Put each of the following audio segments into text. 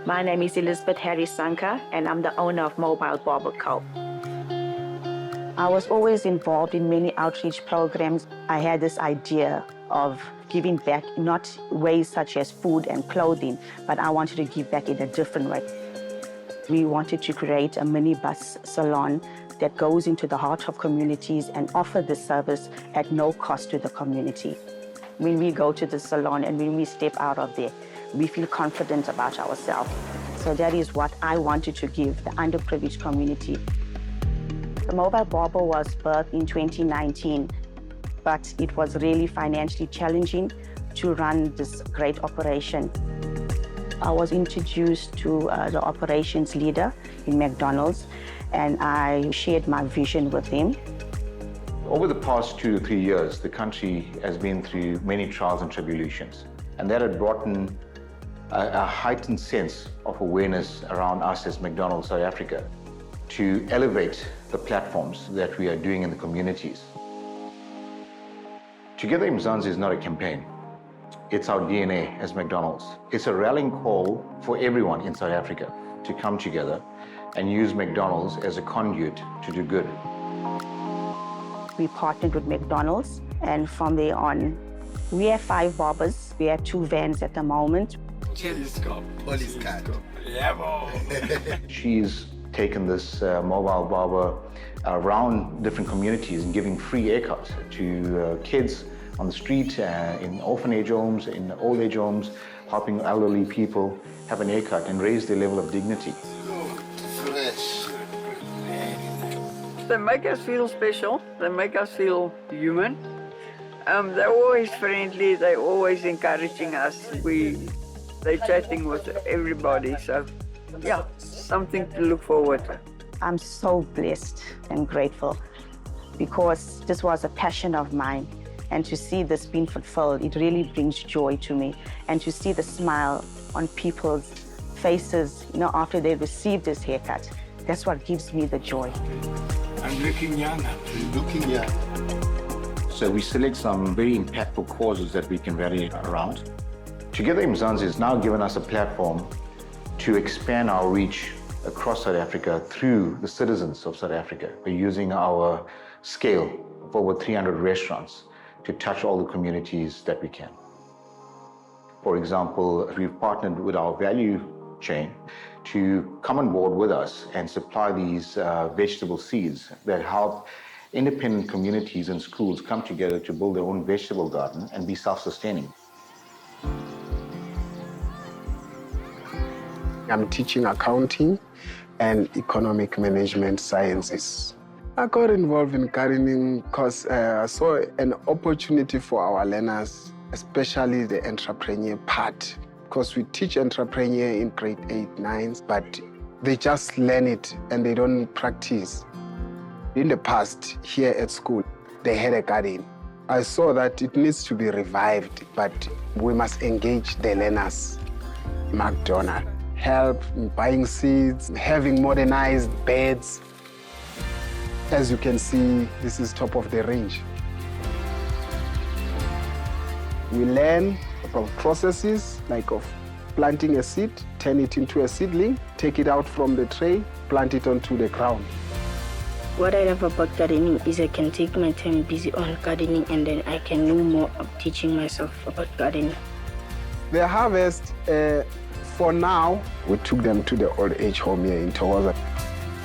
My name is Elizabeth Harris Sanka, and I'm the owner of Mobile Barber Co. I was always involved in many outreach programs. I had this idea of giving back, not ways such as food and clothing, but I wanted to give back in a different way. We wanted to create a minibus salon that goes into the heart of communities and offer this service at no cost to the community. When we go to the salon and when we step out of there, we feel confident about ourselves. So that is what I wanted to give the underprivileged community. The Mobile Barber was birthed in 2019, but it was really financially challenging to run this great operation. I was introduced to the operations leader in McDonald's, and I shared my vision with him. Over the past 2 to 3 years, the country has been through many trials and tribulations, and that had brought in a heightened sense of awareness around us as McDonald's South Africa to elevate the platforms that we are doing in the communities. Together in Mzansi is not a campaign. It's our DNA as McDonald's. It's a rallying call for everyone in South Africa to come together and use McDonald's as a conduit to do good. We partnered with McDonald's, and from there on, we have 5 barbers. We have 2 vans at the moment. Police car. She's taken this mobile barber around different communities and giving free haircuts to kids on the street, in orphanage homes, in old age homes, helping elderly people have an haircut and raise their level of dignity. Fresh. They make us feel special. They make us feel human. They're always friendly. They're always encouraging us. They're chatting with everybody. So, yeah, something to look forward to. I'm so blessed and grateful because this was a passion of mine. And to see this being fulfilled, it really brings joy to me. And to see the smile on people's faces, after they receive this haircut, that's what gives me the joy. I'm looking younger. Looking young. So we select some very impactful causes that we can rally around. Together in Mzansi has now given us a platform to expand our reach across South Africa through the citizens of South Africa. We're using our scale of over 300 restaurants to touch all the communities that we can. For example, we've partnered with our value chain to come on board with us and supply these vegetable seeds that help independent communities and schools come together to build their own vegetable garden and be self-sustaining. I'm teaching accounting and economic management sciences. I got involved in gardening because I saw an opportunity for our learners, especially the entrepreneur part. Because we teach entrepreneur in grade 8, 9s, but they just learn it and they don't practice. In the past, here at school, they had a garden. I saw that it needs to be revived, but we must engage the learners. McDonald's, help in buying seeds, having modernized beds. As you can see, this is top of the range. We learn about processes like of planting a seed, turn it into a seedling, take it out from the tray, plant it onto the ground. What I love about gardening is I can take my time busy on gardening and then I can know more of teaching myself about gardening. The harvest, for now, we took them to the old age home here in Towaza.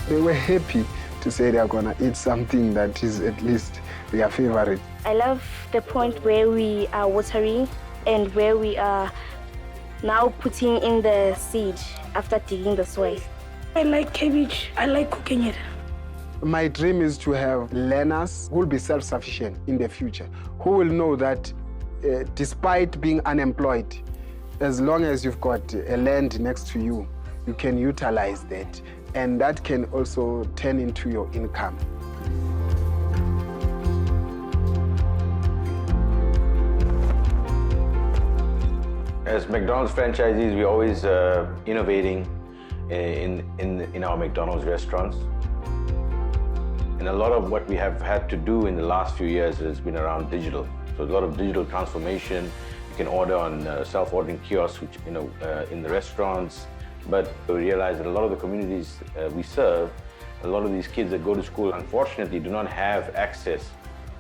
They were happy to say they're gonna eat something that is at least their favorite. I love the point where we are watering and where we are now putting in the seed after digging the soil. I like cabbage. I like cooking it. My dream is to have learners who will be self-sufficient in the future, who will know that despite being unemployed, as long as you've got a land next to you, you can utilize that. And that can also turn into your income. As McDonald's franchisees, we're always innovating in our McDonald's restaurants. And a lot of what we have had to do in the last few years has been around digital. So a lot of digital transformation. You can order on self-ordering kiosks, which in the restaurants. But we realized that a lot of the communities we serve, a lot of these kids that go to school, unfortunately, do not have access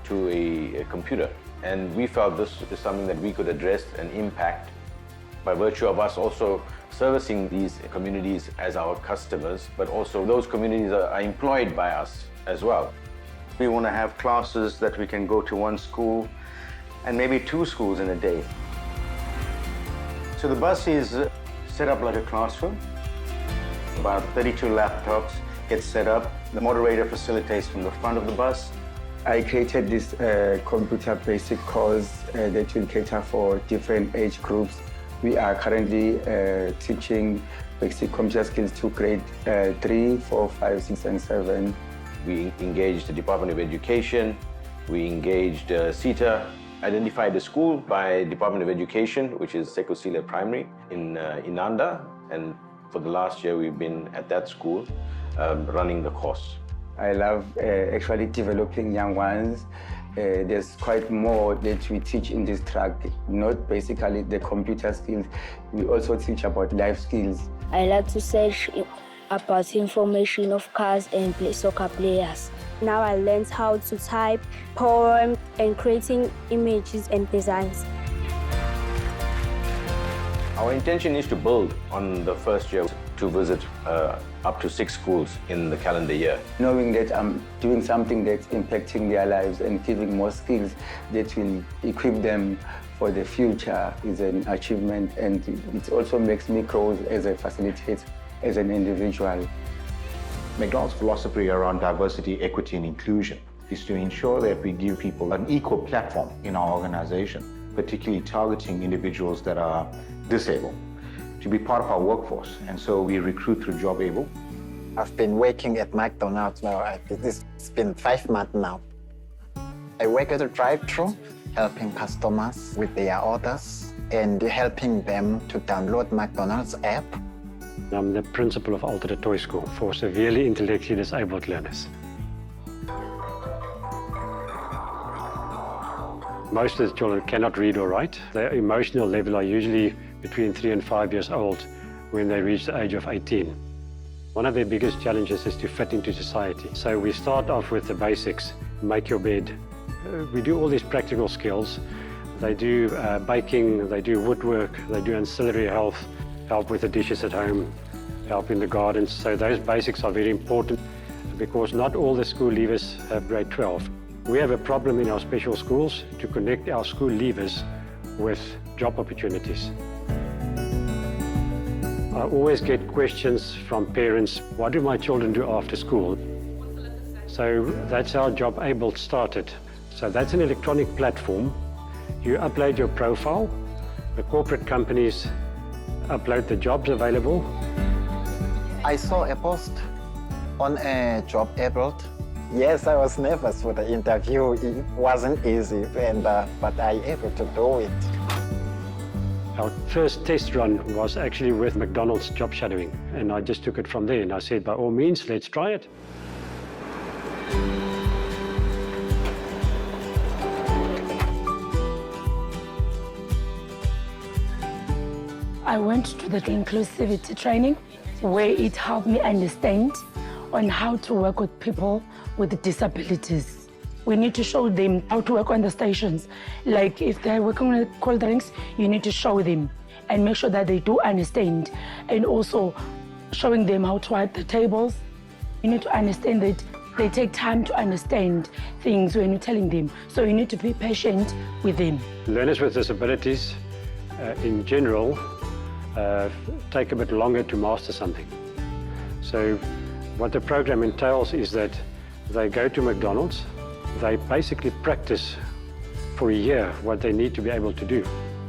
to a computer. And we felt this is something that we could address and impact by virtue of us also servicing these communities as our customers, but also those communities are employed by us as well. We want to have classes that we can go to one school and maybe 2 schools in a day. So the bus is set up like a classroom. About 32 laptops get set up. The moderator facilitates from the front of the bus. I created this computer basic course that will cater for different age groups. We are currently teaching basic computer skills to grade 3, 4, 5, 6, and 7. We engaged the Department of Education. We engaged CETA, identified the school by Department of Education, which is Sekosile Primary in Inanda. And for the last year, we've been at that school running the course. I love actually developing young ones. There's quite more that we teach in this track, not basically the computer skills. We also teach about life skills. I like to search about information of cars and soccer players. Now I learned how to type, poem, and creating images and designs. Our intention is to build on the first year to visit up to 6 schools in the calendar year. Knowing that I'm doing something that's impacting their lives and giving more skills that will equip them for the future is an achievement, and it also makes me grow as a facilitator, as an individual. McDonald's philosophy around diversity, equity, and inclusion is to ensure that we give people an equal platform in our organization, particularly targeting individuals that are disabled, to be part of our workforce. And so we recruit through JobAble. I've been working at McDonald's now. It's been 5 months now. I work at a drive-thru, helping customers with their orders and helping them to download McDonald's app. I'm the principal of Alter Toy School for severely intellectually disabled learners. Most of the children cannot read or write. Their emotional level are usually between 3 and 5 years old when they reach the age of 18. One of their biggest challenges is to fit into society. So we start off with the basics, make your bed. We do all these practical skills. They do baking, they do woodwork, they do ancillary help with the dishes at home, help in the gardens. So those basics are very important because not all the school leavers have grade 12. We have a problem in our special schools to connect our school leavers with job opportunities. I always get questions from parents, what do my children do after school? So that's how JobAble started. So that's an electronic platform. You upload your profile, the corporate companies upload the jobs available. I saw a post on a JobAble. Yes, I was nervous for the interview. It wasn't easy, but I was able to do it. Our first test run was actually with McDonald's job shadowing, and I just took it from there and I said, by all means, let's try it. I went to the inclusivity training where it helped me understand on how to work with people with disabilities. We need to show them how to work on the stations. Like if they're working with cold drinks, you need to show them and make sure that they do understand. And also showing them how to wipe the tables. You need to understand that they take time to understand things when you're telling them. So you need to be patient with them. Learners with disabilities, in general, take a bit longer to master something. So what the program entails is that they go to McDonald's, they basically practice for a year what they need to be able to do.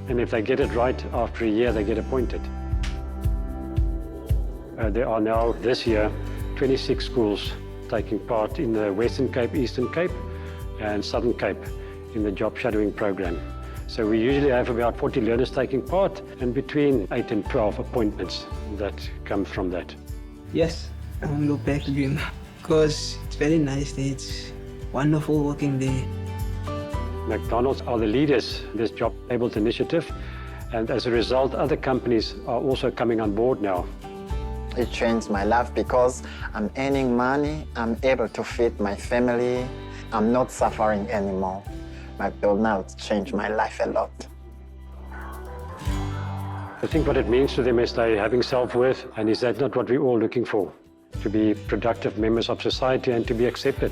And if they get it right, after a year, they get appointed. There are now, this year, 26 schools taking part in the Western Cape, Eastern Cape, and Southern Cape in the job shadowing program. So we usually have about 40 learners taking part and between 8 and 12 appointments that come from that. Yes, I want to go back again because it's very nice there. It's wonderful working there. McDonald's are the leaders in this JobAble initiative, and as a result, other companies are also coming on board now. It changed my life because I'm earning money, I'm able to feed my family, I'm not suffering anymore. McDonald's changed my life a lot. I think what it means to them is they're having self-worth, and is that not what we're all looking for? To be productive members of society and to be accepted.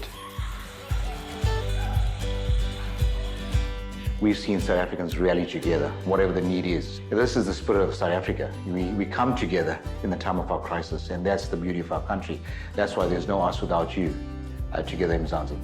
We've seen South Africans rally together, whatever the need is. This is the spirit of South Africa. We come together in the time of our crisis, and that's the beauty of our country. That's why there's no us without you together in Mzansi.